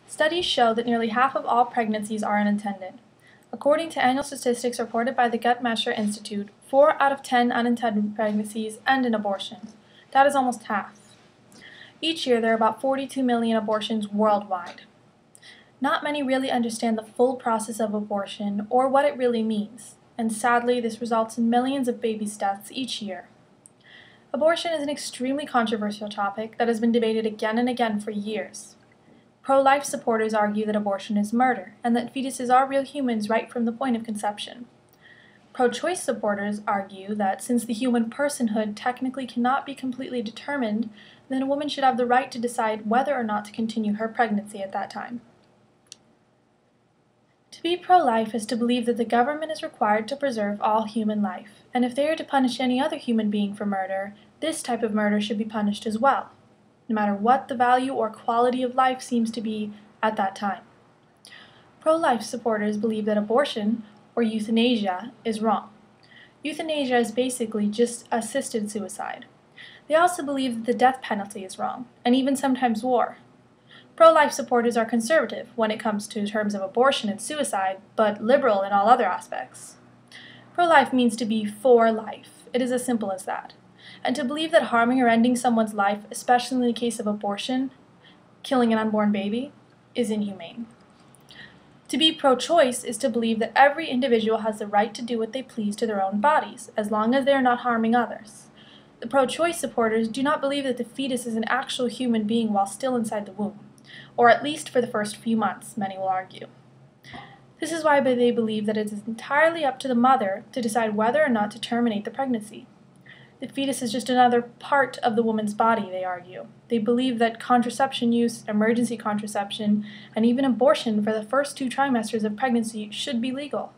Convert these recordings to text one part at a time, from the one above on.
Studies show that nearly half of all pregnancies are unintended. According to annual statistics reported by the Guttmacher Institute, 4 out of 10 unintended pregnancies end in abortion. That is almost half. Each year, there are about 42 million abortions worldwide. Not many really understand the full process of abortion or what it really means, and sadly, this results in millions of babies' deaths each year. Abortion is an extremely controversial topic that has been debated again and again for years. Pro-life supporters argue that abortion is murder, and that fetuses are real humans right from the point of conception. Pro-choice supporters argue that since the human personhood technically cannot be completely determined, then a woman should have the right to decide whether or not to continue her pregnancy at that time. To be pro-life is to believe that the government is required to preserve all human life, and if they are to punish any other human being for murder, this type of murder should be punished as well, no matter what the value or quality of life seems to be at that time. Pro-life supporters believe that abortion, or euthanasia, is wrong. Euthanasia is basically just assisted suicide. They also believe that the death penalty is wrong, and even sometimes war. Pro-life supporters are conservative when it comes to terms of abortion and suicide, but liberal in all other aspects. Pro-life means to be for life. It is as simple as that. And to believe that harming or ending someone's life, especially in the case of abortion, killing an unborn baby, is inhumane. To be pro-choice is to believe that every individual has the right to do what they please to their own bodies, as long as they are not harming others. The pro-choice supporters do not believe that the fetus is an actual human being while still inside the womb, or at least for the first few months, many will argue. This is why they believe that it is entirely up to the mother to decide whether or not to terminate the pregnancy. The fetus is just another part of the woman's body, they argue. They believe that contraception use, emergency contraception, and even abortion for the first 2 trimesters of pregnancy should be legal.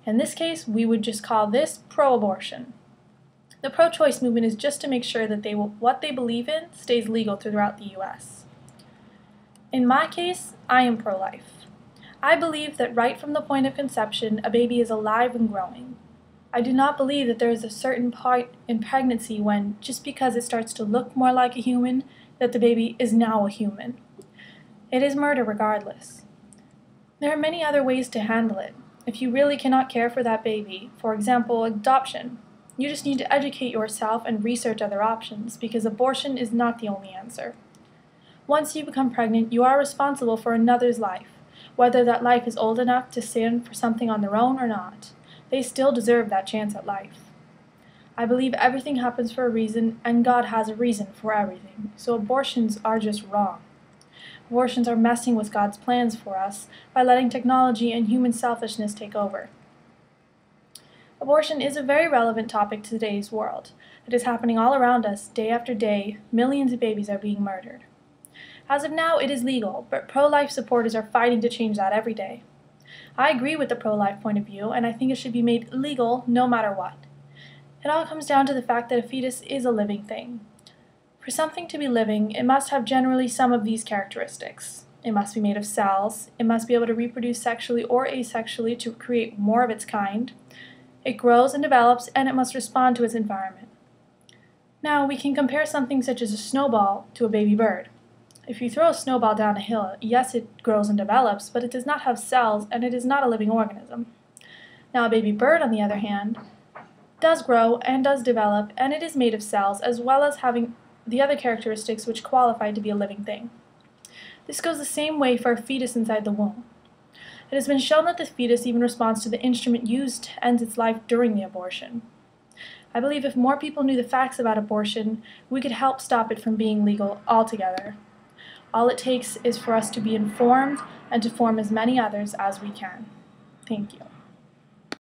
In this case, we would just call this pro-abortion. The pro-choice movement is just to make sure that what they believe in stays legal throughout the U.S. In my case, I am pro-life. I believe that right from the point of conception, a baby is alive and growing. I do not believe that there is a certain point in pregnancy when, just because it starts to look more like a human, that the baby is now a human. It is murder regardless. There are many other ways to handle it. If you really cannot care for that baby, for example, adoption, you just need to educate yourself and research other options, because abortion is not the only answer. Once you become pregnant, you are responsible for another's life, whether that life is old enough to stand for something on their own or not. They still deserve that chance at life. I believe everything happens for a reason, and God has a reason for everything, so abortions are just wrong. Abortions are messing with God's plans for us by letting technology and human selfishness take over. Abortion is a very relevant topic to today's world. It is happening all around us, day after day. Millions of babies are being murdered. As of now, it is legal, but pro-life supporters are fighting to change that every day. I agree with the pro-life point of view, and I think it should be made legal no matter what. It all comes down to the fact that a fetus is a living thing. For something to be living, it must have generally some of these characteristics. It must be made of cells, it must be able to reproduce sexually or asexually to create more of its kind, it grows and develops, and it must respond to its environment. Now, we can compare something such as a snowball to a baby bird. If you throw a snowball down a hill, yes, it grows and develops, but it does not have cells, and it is not a living organism. Now, a baby bird, on the other hand, does grow and does develop, and it is made of cells, as well as having the other characteristics which qualify to be a living thing. This goes the same way for a fetus inside the womb. It has been shown that the fetus even responds to the instrument used to end its life during the abortion. I believe if more people knew the facts about abortion, we could help stop it from being legal altogether. All it takes is for us to be informed and to form as many others as we can. Thank you.